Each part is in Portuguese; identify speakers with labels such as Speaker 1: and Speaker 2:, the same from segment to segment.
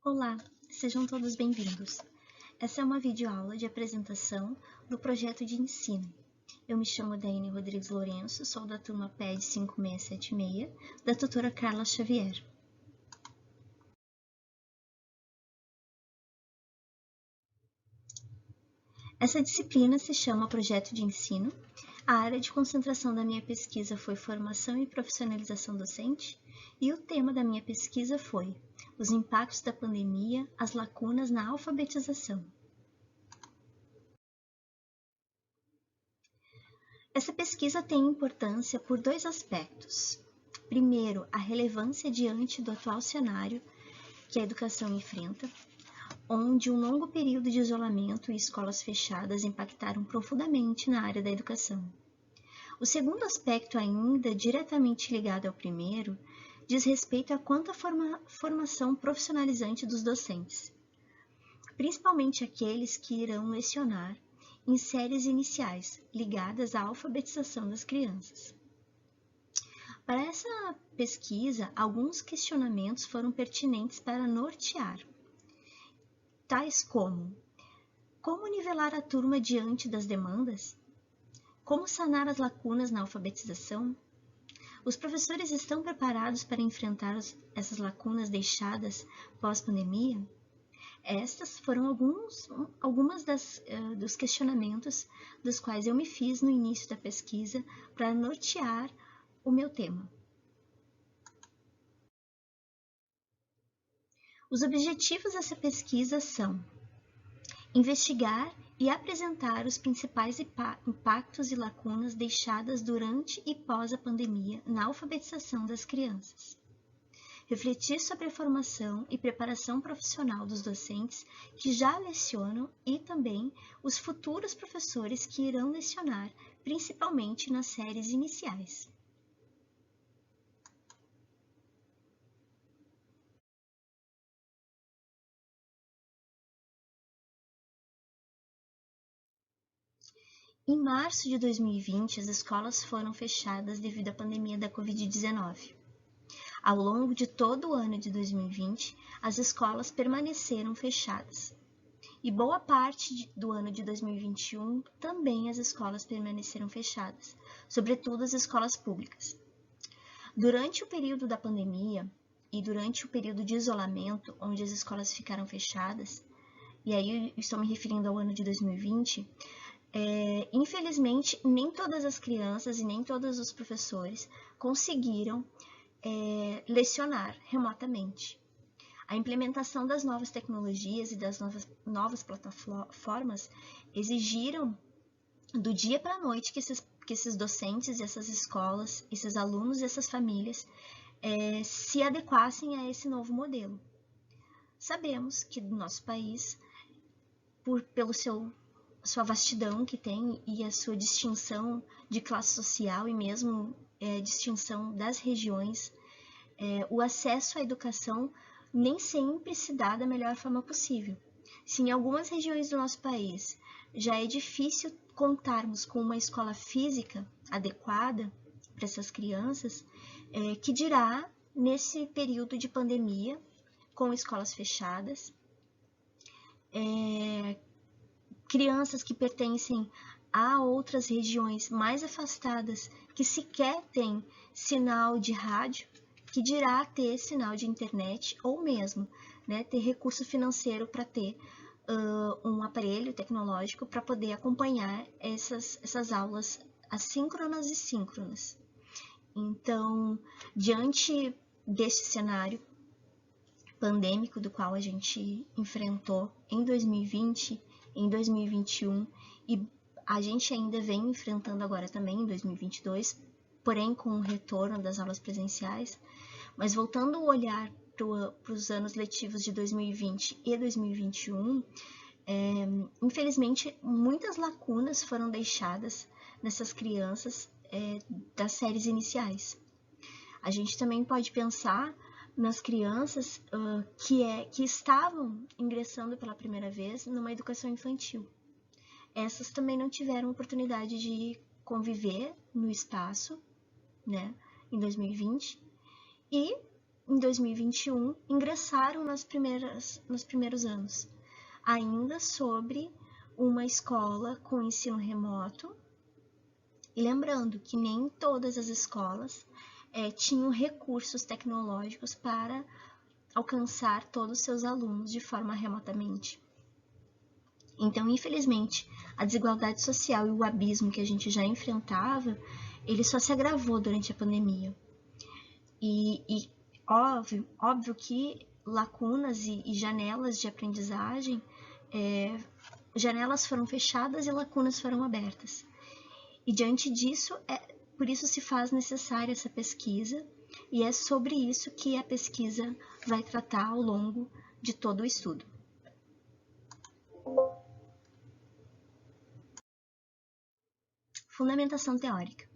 Speaker 1: Olá, sejam todos bem-vindos. Essa é uma videoaula de apresentação do projeto de ensino. Eu me chamo Daiane Rodrigues Lourenço, sou da turma PED 5676, da tutora Carla Xavier. Essa disciplina se chama Projeto de Ensino. A área de concentração da minha pesquisa foi Formação e Profissionalização Docente, e o tema da minha pesquisa foi Os impactos da pandemia, as lacunas na alfabetização. Essa pesquisa tem importância por dois aspectos. Primeiro, a relevância diante do atual cenário que a educação enfrenta, onde um longo período de isolamento e escolas fechadas impactaram profundamente na área da educação. O segundo aspecto, ainda diretamente ligado ao primeiro, diz respeito a quanta formação profissionalizante dos docentes, principalmente aqueles que irão lecionar em séries iniciais ligadas à alfabetização das crianças. Para essa pesquisa, alguns questionamentos foram pertinentes para nortear, tais como nivelar a turma diante das demandas? Como sanar as lacunas na alfabetização? Os professores estão preparados para enfrentar essas lacunas deixadas pós-pandemia? Estas foram algumas dos questionamentos dos quais eu me fiz no início da pesquisa para nortear o meu tema. Os objetivos dessa pesquisa são investigar e apresentar os principais impactos e lacunas deixadas durante e pós a pandemia na alfabetização das crianças. Refletir sobre a formação e preparação profissional dos docentes que já lecionam e também os futuros professores que irão lecionar, principalmente nas séries iniciais. Em março de 2020, as escolas foram fechadas devido à pandemia da Covid-19. Ao longo de todo o ano de 2020, as escolas permaneceram fechadas. E boa parte do ano de 2021 também as escolas permaneceram fechadas, sobretudo as escolas públicas. Durante o período da pandemia e durante o período de isolamento, onde as escolas ficaram fechadas, e aí eu estou me referindo ao ano de 2020, infelizmente nem todas as crianças e nem todos os professores conseguiram lecionar remotamente. A implementação das novas tecnologias e das novas plataformas exigiram do dia para a noite que esses docentes, essas escolas, esses alunos e essas famílias se adequassem a esse novo modelo. Sabemos que no nosso país, pelo sua vastidão que tem e a sua distinção de classe social e mesmo distinção das regiões, o acesso à educação nem sempre se dá da melhor forma possível. Se em algumas regiões do nosso país já é difícil contarmos com uma escola física adequada para essas crianças, que dirá nesse período de pandemia, com escolas fechadas, crianças que pertencem a outras regiões mais afastadas que sequer têm sinal de rádio, que dirá ter sinal de internet ou mesmo ter recurso financeiro para ter um aparelho tecnológico para poder acompanhar essas aulas assíncronas e síncronas. Então, diante deste cenário pandêmico do qual a gente enfrentou em 2020, em 2021 e a gente ainda vem enfrentando agora também em 2022, porém com o retorno das aulas presenciais, mas voltando o olhar para os anos letivos de 2020 e 2021, infelizmente muitas lacunas foram deixadas nessas crianças das séries iniciais. A gente também pode pensar nas crianças que estavam ingressando pela primeira vez numa educação infantil. Essas também não tiveram oportunidade de conviver no espaço, em 2020, e em 2021, ingressaram nos primeiros anos, ainda sobre uma escola com ensino remoto. E lembrando que nem todas as escolas tinham recursos tecnológicos para alcançar todos os seus alunos de forma remotamente. Então, infelizmente, a desigualdade social e o abismo que a gente já enfrentava, ele só se agravou durante a pandemia. E óbvio que lacunas e janelas de aprendizagem, janelas foram fechadas e lacunas foram abertas. E diante disso, por isso se faz necessária essa pesquisa, e é sobre isso que a pesquisa vai tratar ao longo de todo o estudo. Fundamentação teórica.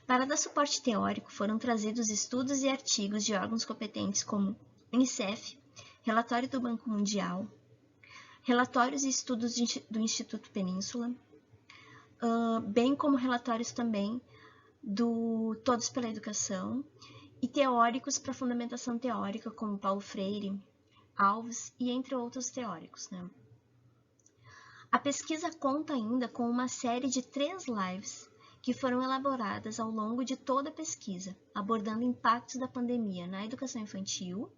Speaker 1: Para dar suporte teórico, foram trazidos estudos e artigos de órgãos competentes como Unicef, relatório do Banco Mundial, relatórios e estudos do Instituto Península, bem como relatórios também do Todos pela Educação, e teóricos para fundamentação teórica, como Paulo Freire, Alves e entre outros teóricos, né? A pesquisa conta ainda com uma série de 3 lives que foram elaboradas ao longo de toda a pesquisa, abordando impactos da pandemia na educação infantil,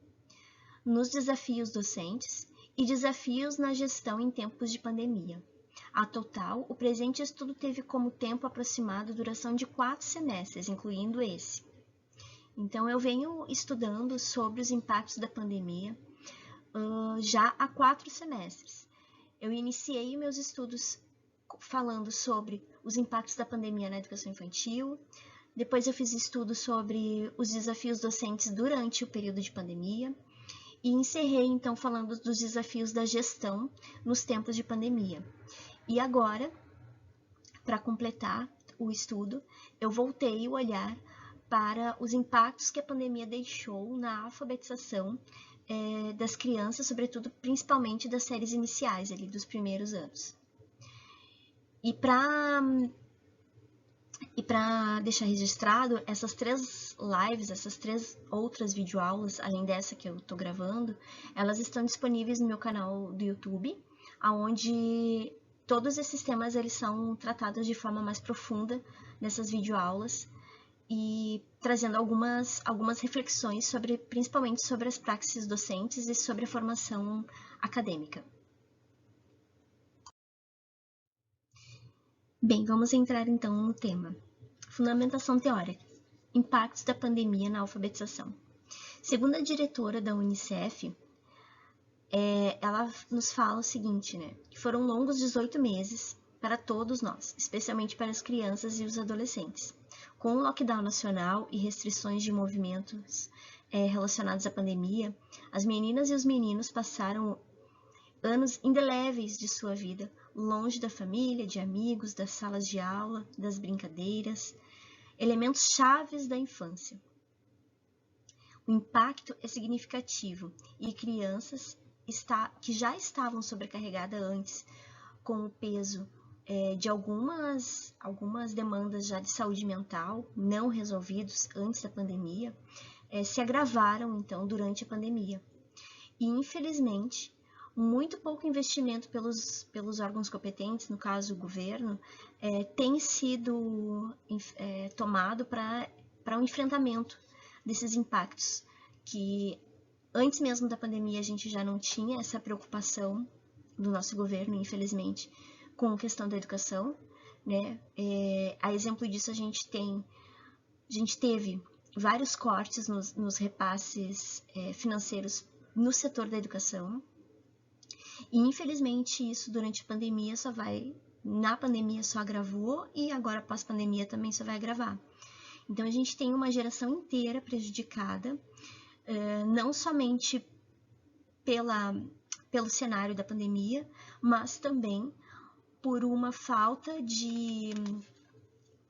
Speaker 1: nos desafios docentes e desafios na gestão em tempos de pandemia. A total, o presente estudo teve como tempo aproximado duração de 4 semestres, incluindo esse. Então, eu venho estudando sobre os impactos da pandemia já há 4 semestres. Eu iniciei meus estudos falando sobre os impactos da pandemia na educação infantil, depois eu fiz estudos sobre os desafios docentes durante o período de pandemia, e encerrei, então, falando dos desafios da gestão nos tempos de pandemia. E agora, para completar o estudo, eu voltei o olhar para os impactos que a pandemia deixou na alfabetização das crianças, sobretudo, principalmente das séries iniciais, ali, dos primeiros anos. E para deixar registrado, essas 3 lives, essas 3 outras videoaulas, além dessa que eu estou gravando, elas estão disponíveis no meu canal do YouTube, onde todos esses temas eles são tratados de forma mais profunda nessas videoaulas, e trazendo algumas reflexões sobre, principalmente sobre as praxis docentes e sobre a formação acadêmica. Bem, vamos entrar então no tema. Fundamentação teórica. Impactos da pandemia na alfabetização. Segundo a diretora da Unicef, ela nos fala o seguinte, né? Que foram longos 18 meses para todos nós, especialmente para as crianças e os adolescentes. Com o lockdown nacional e restrições de movimentos relacionados à pandemia, as meninas e os meninos passaram anos indeléveis de sua vida, longe da família, de amigos, das salas de aula, das brincadeiras, elementos chaves da infância. O impacto é significativo e crianças que já estavam sobrecarregadas antes com o peso de algumas demandas já de saúde mental não resolvidos antes da pandemia, se agravaram então durante a pandemia. E infelizmente, muito pouco investimento pelos órgãos competentes, no caso o governo, tem sido tomado para o enfrentamento desses impactos, que antes mesmo da pandemia a gente já não tinha essa preocupação do nosso governo, infelizmente, com a questão da educação, né? A exemplo disso, a gente teve vários cortes nos repasses financeiros no setor da educação, e infelizmente isso durante a pandemia na pandemia só agravou, e agora pós-pandemia também só vai agravar. Então a gente tem uma geração inteira prejudicada, não somente pelo cenário da pandemia, mas também por uma falta de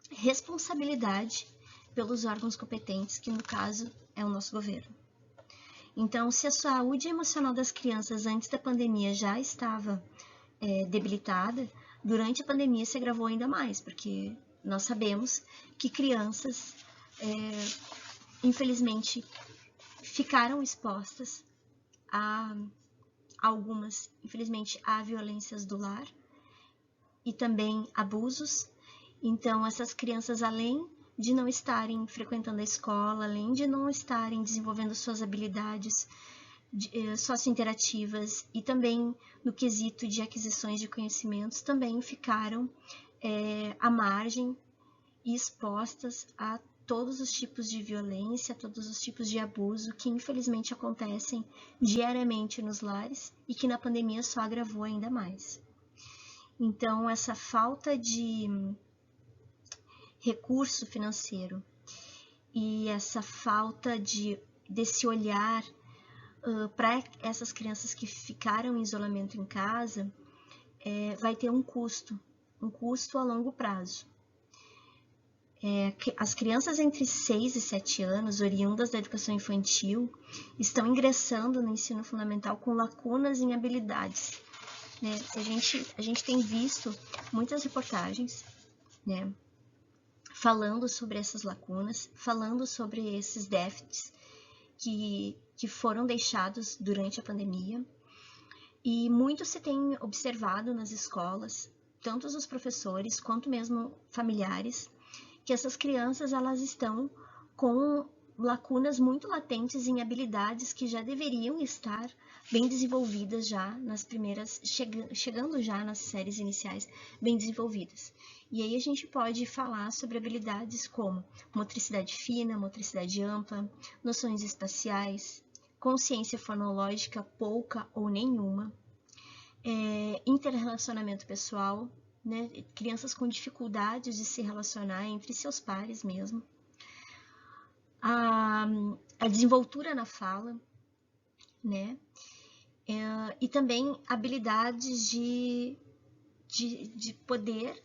Speaker 1: responsabilidade pelos órgãos competentes, que no caso é o nosso governo. Então, se a saúde emocional das crianças antes da pandemia já estava debilitada, durante a pandemia se agravou ainda mais, porque nós sabemos que crianças, infelizmente, ficaram expostas a algumas, infelizmente, a violências do lar e também abusos. Então, essas crianças, além de não estarem frequentando a escola, além de não estarem desenvolvendo suas habilidades sociointerativas e também no quesito de aquisições de conhecimentos, também ficaram à margem e expostas a todos os tipos de violência, todos os tipos de abuso que infelizmente acontecem diariamente nos lares e que na pandemia só agravou ainda mais. Então, essa falta de recurso financeiro e essa falta desse olhar para essas crianças que ficaram em isolamento em casa, vai ter um custo a longo prazo. As crianças entre 6 e 7 anos, oriundas da educação infantil, estão ingressando no ensino fundamental com lacunas em habilidades. Né? A gente tem visto muitas reportagens, né, falando sobre essas lacunas, falando sobre esses déficits que foram deixados durante a pandemia. E muito se tem observado nas escolas, tanto os professores quanto mesmo familiares, que essas crianças elas estão com lacunas muito latentes em habilidades que já deveriam estar bem desenvolvidas já nas primeiras, chegando já nas séries iniciais bem desenvolvidas. E aí a gente pode falar sobre habilidades como motricidade fina, motricidade ampla, noções espaciais, consciência fonológica pouca ou nenhuma, interrelacionamento pessoal, né? Crianças com dificuldades de se relacionar entre seus pares mesmo, a desenvoltura na fala, né? E também habilidades de poder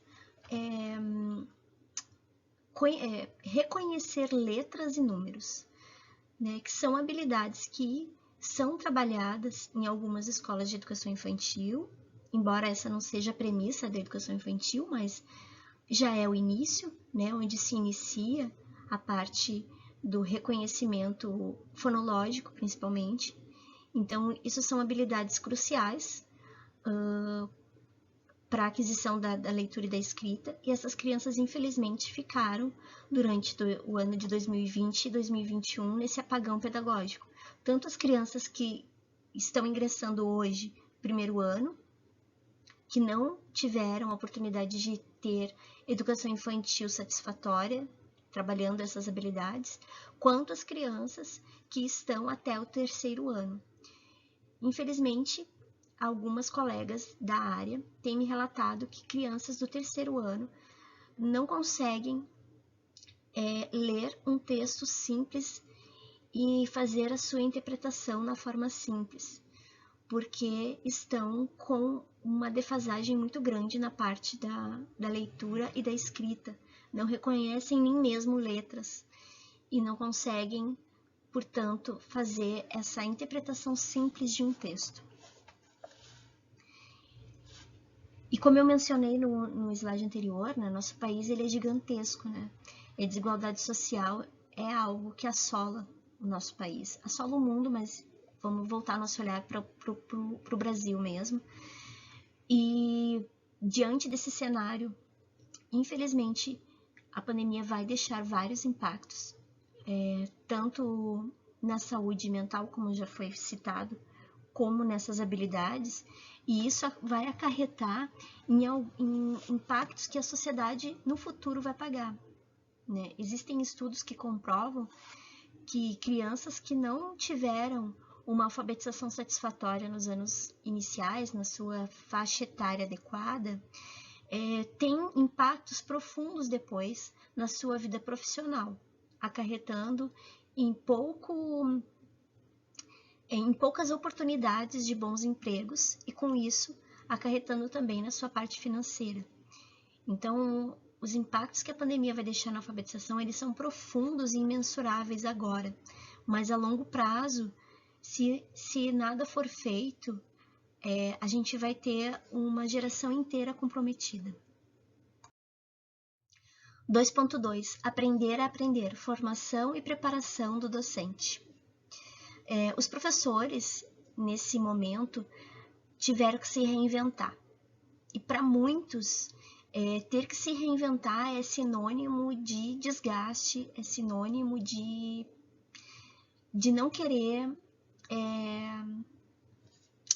Speaker 1: reconhecer letras e números, né? Que são habilidades que são trabalhadas em algumas escolas de educação infantil, embora essa não seja a premissa da educação infantil, mas já é o início, né? Onde se inicia a parte do reconhecimento fonológico, principalmente. Então, isso são habilidades cruciais para a aquisição da leitura e da escrita, e essas crianças, infelizmente, ficaram durante o ano de 2020 e 2021 nesse apagão pedagógico. Tanto as crianças que estão ingressando hoje, primeiro ano, que não tiveram a oportunidade de ter educação infantil satisfatória, trabalhando essas habilidades, quanto as crianças que estão até o terceiro ano. Infelizmente, algumas colegas da área têm me relatado que crianças do terceiro ano não conseguem ler um texto simples e fazer a sua interpretação na forma simples, porque estão com uma defasagem muito grande na parte da leitura e da escrita, não reconhecem nem mesmo letras e não conseguem, portanto, fazer essa interpretação simples de um texto. E como eu mencionei no slide anterior, né, nosso país ele é gigantesco, né? E a desigualdade social é algo que assola o nosso país, assola o mundo, mas vamos voltar nosso olhar para o Brasil mesmo. E diante desse cenário, infelizmente, a pandemia vai deixar vários impactos, tanto na saúde mental, como já foi citado, como nessas habilidades, e isso vai acarretar em impactos que a sociedade no futuro vai pagar, né? Existem estudos que comprovam que crianças que não tiveram uma alfabetização satisfatória nos anos iniciais, na sua faixa etária adequada, têm impactos profundos depois na sua vida profissional, acarretando em poucas oportunidades de bons empregos e, com isso, acarretando também na sua parte financeira. Então, os impactos que a pandemia vai deixar na alfabetização, eles são profundos e imensuráveis agora, mas a longo prazo, se nada for feito, a gente vai ter uma geração inteira comprometida. 2.2. Aprender a aprender. Formação e preparação do docente. Os professores, nesse momento, tiveram que se reinventar. E para muitos, ter que se reinventar é sinônimo de desgaste, é sinônimo de não querer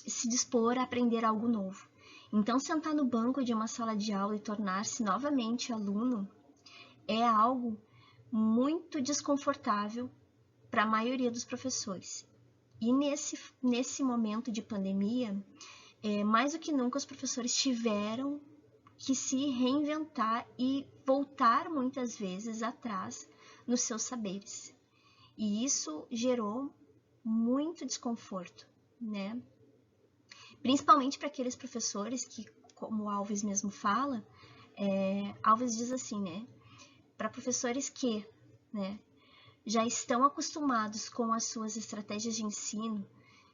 Speaker 1: se dispor a aprender algo novo. Então, sentar no banco de uma sala de aula e tornar-se novamente aluno é algo muito desconfortável para a maioria dos professores. E nesse momento de pandemia, mais do que nunca os professores tiveram que se reinventar e voltar muitas vezes atrás nos seus saberes. E isso gerou muito desconforto, né? Principalmente para aqueles professores que, como o Alves mesmo fala, Alves diz assim, né? Para professores que, né, já estão acostumados com as suas estratégias de ensino,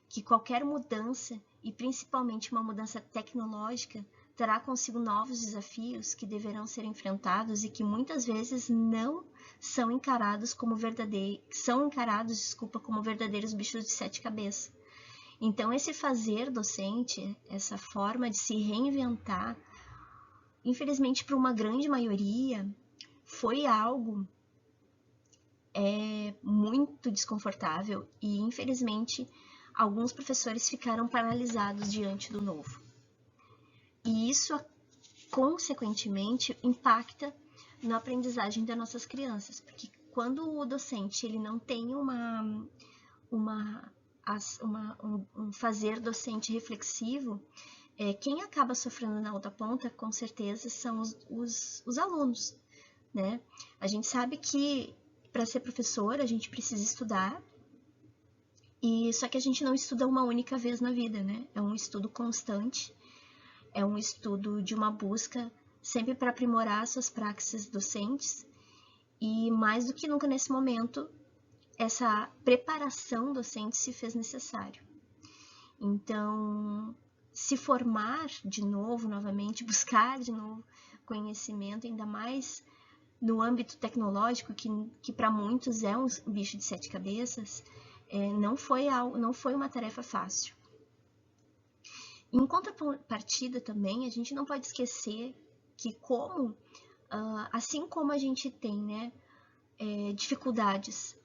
Speaker 1: que qualquer mudança, e principalmente uma mudança tecnológica, terá consigo novos desafios que deverão ser enfrentados e que muitas vezes não são encarados como como verdadeiros bichos de 7 cabeças. Então, esse fazer docente, essa forma de se reinventar, infelizmente para uma grande maioria, foi algo muito desconfortável e, infelizmente, alguns professores ficaram paralisados diante do novo. E isso, consequentemente, impacta na aprendizagem das nossas crianças, porque quando o docente ele não tem um fazer docente reflexivo, quem acaba sofrendo na outra ponta, com certeza, são os alunos, né? A gente sabe que para ser professor a gente precisa estudar, só que a gente não estuda uma única vez na vida, né? É um estudo constante, é um estudo de uma busca sempre para aprimorar suas práticas docentes, e mais do que nunca nesse momento, essa preparação docente se fez necessário. Então, se formar de novo, novamente, buscar de novo conhecimento, ainda mais no âmbito tecnológico, que para muitos é um bicho de 7 cabeças, não foi uma tarefa fácil. Em contrapartida também, a gente não pode esquecer que assim como a gente tem, né, dificuldades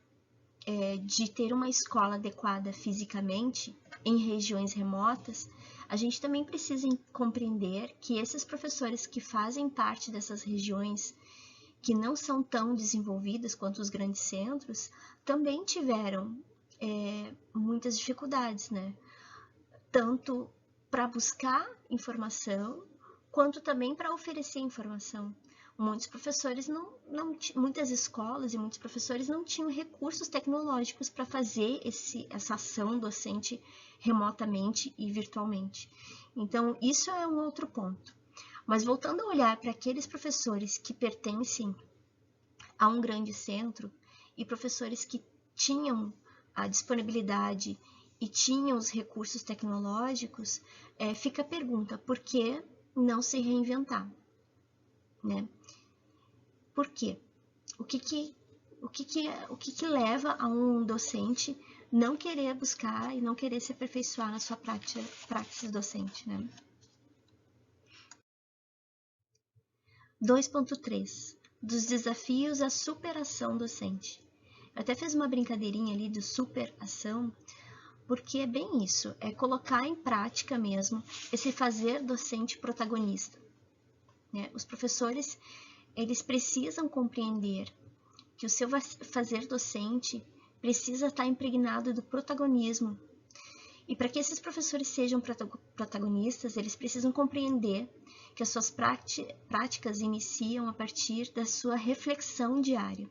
Speaker 1: de ter uma escola adequada fisicamente em regiões remotas, a gente também precisa compreender que esses professores que fazem parte dessas regiões que não são tão desenvolvidas quanto os grandes centros, também tiveram muitas dificuldades, né? Tanto para buscar informação, quanto também para oferecer informação. Muitos professores muitas escolas e muitos professores não tinham recursos tecnológicos para fazer essa ação docente remotamente e virtualmente. Então, isso é um outro ponto. Mas voltando a olhar para aqueles professores que pertencem a um grande centro e professores que tinham a disponibilidade e tinham os recursos tecnológicos, fica a pergunta, por que não se reinventar? Né? Por quê? O que leva a um docente não querer buscar e não querer se aperfeiçoar na sua prática docente, né? 2.3 dos desafios à superação docente. Eu até fiz uma brincadeirinha ali de superação, porque é bem isso, é colocar em prática mesmo esse fazer docente protagonista, né? Os professores, eles precisam compreender que o seu fazer docente precisa estar impregnado do protagonismo. E para que esses professores sejam protagonistas, eles precisam compreender que as suas práticas iniciam a partir da sua reflexão diária.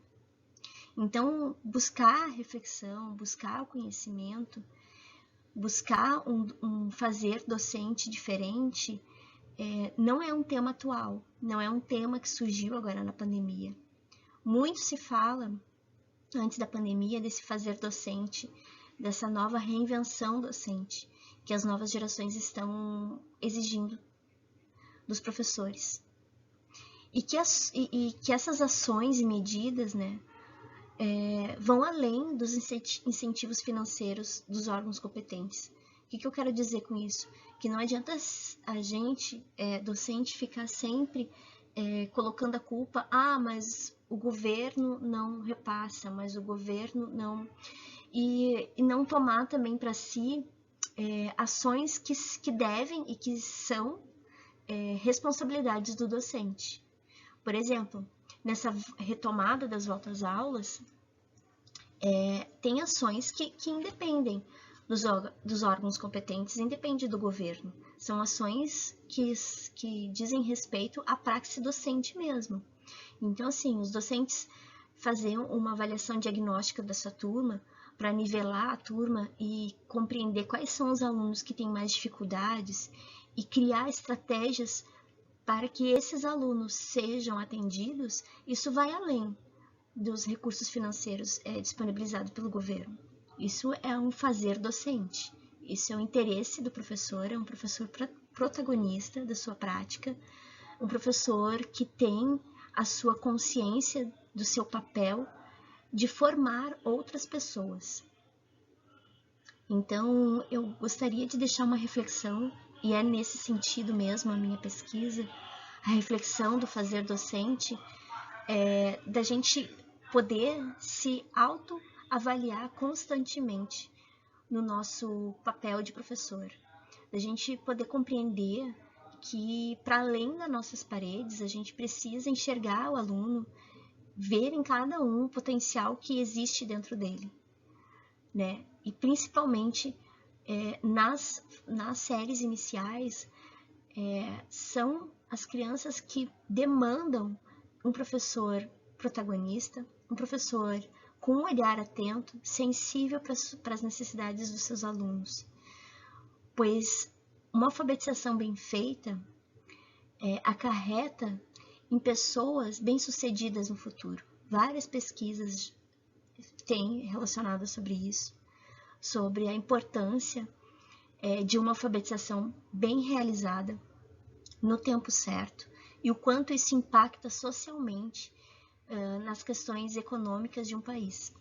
Speaker 1: Então, buscar a reflexão, buscar o conhecimento, buscar um fazer docente diferente, não é um tema atual, não é um tema que surgiu agora na pandemia. Muito se fala, antes da pandemia, desse fazer docente, dessa nova reinvenção docente que as novas gerações estão exigindo dos professores. E que essas ações e medidas, né, vão além dos incentivos financeiros dos órgãos competentes. O que eu quero dizer com isso? Que não adianta a gente, docente, ficar sempre colocando a culpa, mas o governo não repassa, mas o governo não... E não tomar também para si ações que devem e que são responsabilidades do docente. Por exemplo, nessa retomada das voltas às aulas, tem ações que independem dos órgãos competentes, independe do governo. São ações que dizem respeito à praxe docente mesmo. Então, assim, os docentes fazem uma avaliação diagnóstica da sua turma para nivelar a turma e compreender quais são os alunos que têm mais dificuldades e criar estratégias para que esses alunos sejam atendidos. Isso vai além dos recursos financeiros disponibilizados pelo governo. Isso é um fazer docente, isso é o interesse do professor, é um professor protagonista da sua prática, um professor que tem a sua consciência do seu papel de formar outras pessoas. Então, eu gostaria de deixar uma reflexão, e é nesse sentido mesmo a minha pesquisa, a reflexão do fazer docente, da gente poder se autoavaliar constantemente no nosso papel de professor, da gente poder compreender que, para além das nossas paredes, a gente precisa enxergar o aluno, ver em cada um o potencial que existe dentro dele, né? E principalmente nas séries iniciais, são as crianças que demandam um professor protagonista, um professor com um olhar atento, sensível para as necessidades dos seus alunos. Pois uma alfabetização bem feita acarreta em pessoas bem-sucedidas no futuro. Várias pesquisas têm relacionado sobre isso, sobre a importância de uma alfabetização bem realizada, no tempo certo, e o quanto isso impacta socialmente nas questões econômicas de um país.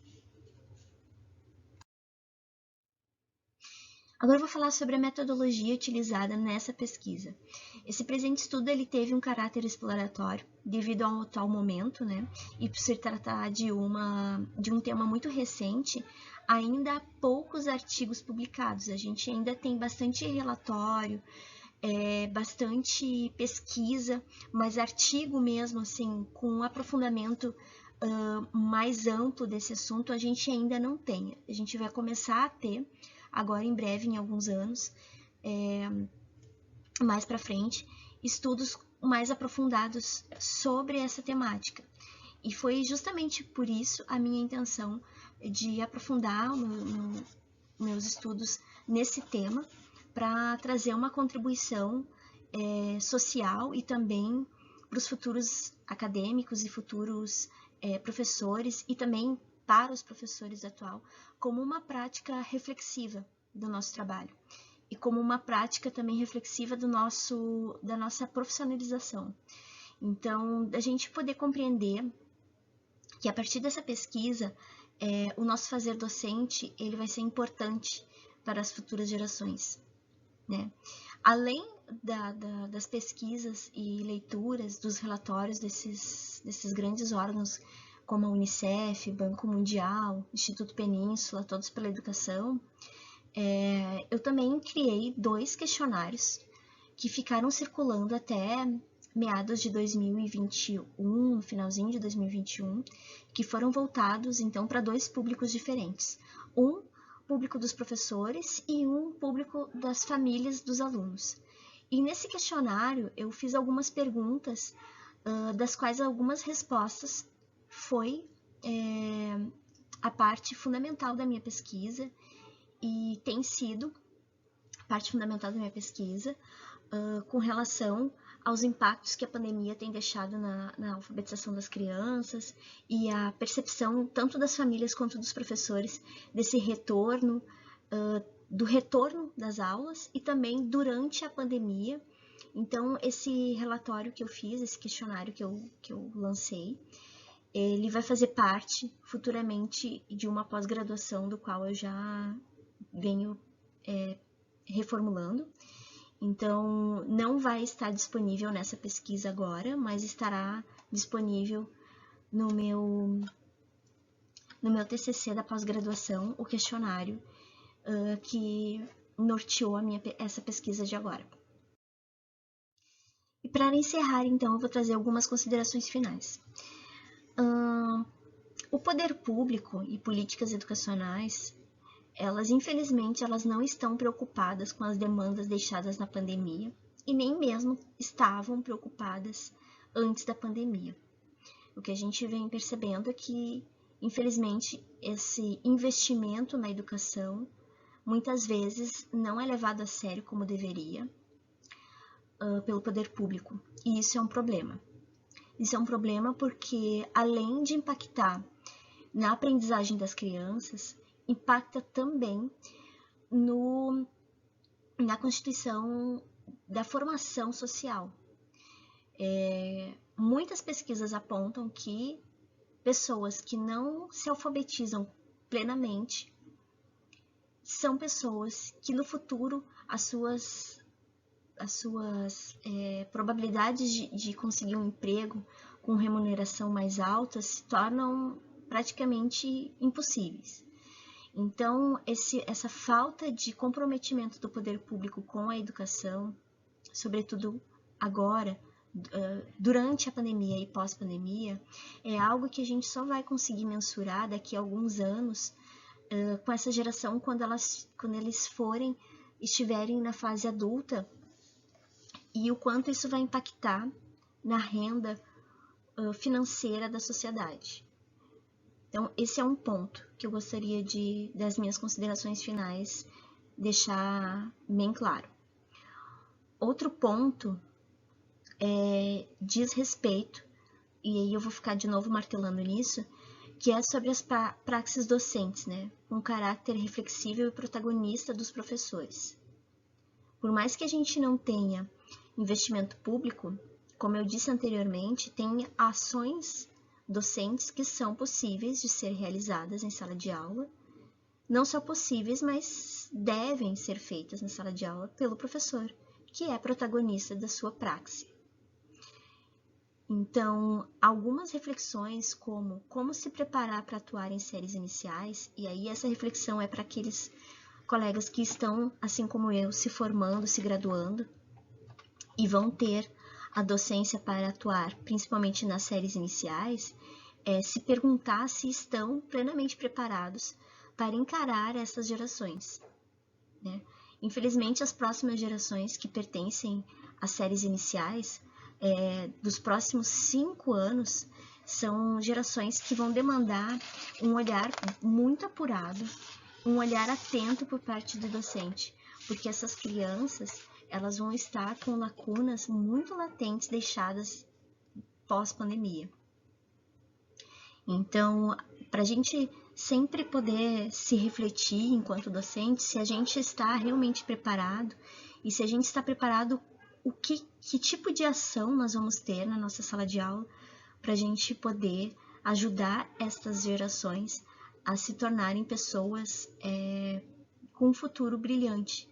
Speaker 1: Agora eu vou falar sobre a metodologia utilizada nessa pesquisa. Esse presente estudo ele teve um caráter exploratório devido ao atual momento, né? E por se tratar de um tema muito recente, ainda há poucos artigos publicados. A gente ainda tem bastante relatório, bastante pesquisa, mas artigo mesmo, assim, com um aprofundamento mais amplo desse assunto, a gente ainda não tem. A gente vai começar a ter agora em breve, em alguns anos, mais para frente, estudos mais aprofundados sobre essa temática. E foi justamente por isso a minha intenção de aprofundar meus estudos nesse tema, para trazer uma contribuição social e também para os futuros acadêmicos e futuros professores, e também para os professores atual, como uma prática reflexiva do nosso trabalho e como uma prática também reflexiva da nossa profissionalização. Então, a gente poder compreender que a partir dessa pesquisa, o nosso fazer docente ele vai ser importante para as futuras gerações, né? Além das pesquisas e leituras dos relatórios desses grandes órgãos, como a Unicef, Banco Mundial, Instituto Península, Todos pela Educação, eu também criei 2 questionários que ficaram circulando até meados de 2021, no finalzinho de 2021, que foram voltados, então, para 2 públicos diferentes. Um público dos professores e um público das famílias dos alunos. E nesse questionário, eu fiz algumas perguntas, das quais algumas respostas foi a parte fundamental da minha pesquisa, e tem sido parte fundamental da minha pesquisa com relação aos impactos que a pandemia tem deixado na alfabetização das crianças e a percepção tanto das famílias quanto dos professores desse retorno, do retorno das aulas e também durante a pandemia. Então, esse relatório que eu fiz, esse questionário que eu lancei, ele vai fazer parte futuramente de uma pós-graduação do qual eu já venho reformulando. Então, não vai estar disponível nessa pesquisa agora, mas estará disponível no meu TCC da pós-graduação, o questionário que norteou essa pesquisa de agora. E para encerrar, então, eu vou trazer algumas considerações finais. O poder público e políticas educacionais, infelizmente, elas não estão preocupadas com as demandas deixadas na pandemia e nem mesmo estavam preocupadas antes da pandemia. O que a gente vem percebendo é que, infelizmente, esse investimento na educação muitas vezes não é levado a sério como deveria pelo poder público, e isso é um problema. Isso é um problema porque, além de impactar na aprendizagem das crianças, impacta também na constituição da formação social. Muitas pesquisas apontam que pessoas que não se alfabetizam plenamente são pessoas que no futuro as suas probabilidades de conseguir um emprego com remuneração mais alta se tornam praticamente impossíveis. Então, essa falta de comprometimento do poder público com a educação, sobretudo agora, durante a pandemia e pós-pandemia, é algo que a gente só vai conseguir mensurar daqui a alguns anos com essa geração quando eles estiverem na fase adulta, e o quanto isso vai impactar na renda financeira da sociedade. Então, esse é um ponto que eu gostaria das minhas considerações finais, deixar bem claro. Outro ponto diz respeito, e aí eu vou ficar de novo martelando nisso, que é sobre as praxes docentes, né? Um caráter reflexível e protagonista dos professores. Por mais que a gente não tenha investimento público, como eu disse anteriormente, tem ações docentes que são possíveis de ser realizadas em sala de aula. Não só possíveis, mas devem ser feitas na sala de aula pelo professor, que é protagonista da sua praxe. Então, algumas reflexões como se preparar para atuar em séries iniciais, e aí essa reflexão é para aqueles colegas que estão, assim como eu, se formando, se graduando, e vão ter a docência para atuar, principalmente nas séries iniciais, se perguntar se estão plenamente preparados para encarar essas gerações, né? Infelizmente, as próximas gerações que pertencem às séries iniciais, dos próximos 5 anos, são gerações que vão demandar um olhar muito apurado, um olhar atento por parte do docente, porque essas crianças, elas vão estar com lacunas muito latentes deixadas pós-pandemia. Então, para a gente sempre poder se refletir enquanto docente, se a gente está realmente preparado, e se a gente está preparado, que tipo de ação nós vamos ter na nossa sala de aula para a gente poder ajudar estas gerações a se tornarem pessoas com um futuro brilhante,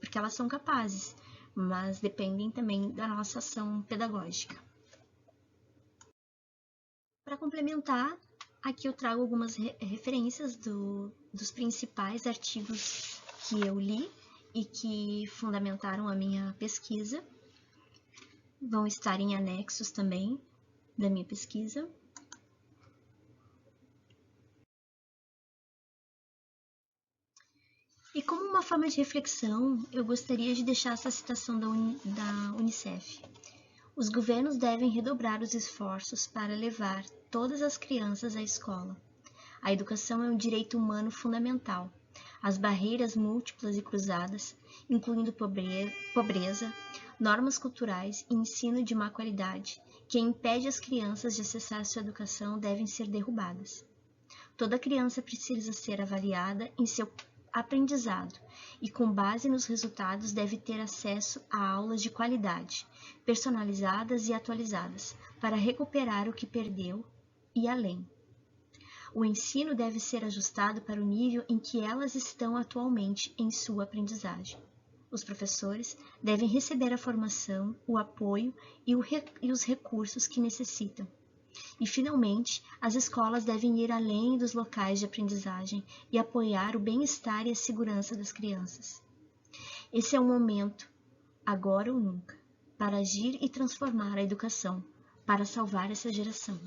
Speaker 1: porque elas são capazes, mas dependem também da nossa ação pedagógica. Para complementar, aqui eu trago algumas referências dos principais artigos que eu li e que fundamentaram a minha pesquisa. Vão estar em anexos também da minha pesquisa. E como uma forma de reflexão, eu gostaria de deixar essa citação da Unicef. Os governos devem redobrar os esforços para levar todas as crianças à escola. A educação é um direito humano fundamental. As barreiras múltiplas e cruzadas, incluindo pobreza, normas culturais e ensino de má qualidade, que impede as crianças de acessar sua educação, devem ser derrubadas. Toda criança precisa ser avaliada em seu aprendizado e, com base nos resultados, deve ter acesso a aulas de qualidade, personalizadas e atualizadas, para recuperar o que perdeu e além. O ensino deve ser ajustado para o nível em que elas estão atualmente em sua aprendizagem. Os professores devem receber a formação, o apoio e os recursos que necessitam. E, finalmente, as escolas devem ir além dos locais de aprendizagem e apoiar o bem-estar e a segurança das crianças. Esse é o momento, agora ou nunca, para agir e transformar a educação, para salvar essa geração.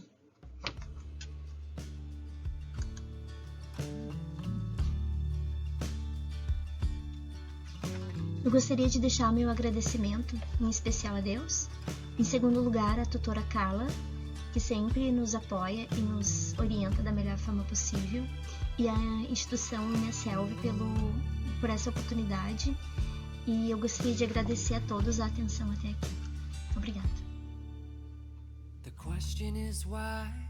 Speaker 1: Eu gostaria de deixar meu agradecimento, em especial a Deus, em segundo lugar a tutora Carla, que sempre nos apoia e nos orienta da melhor forma possível, e a instituição UniaSelv por essa oportunidade, e eu gostaria de agradecer a todos a atenção até aqui. Obrigada. The question is why?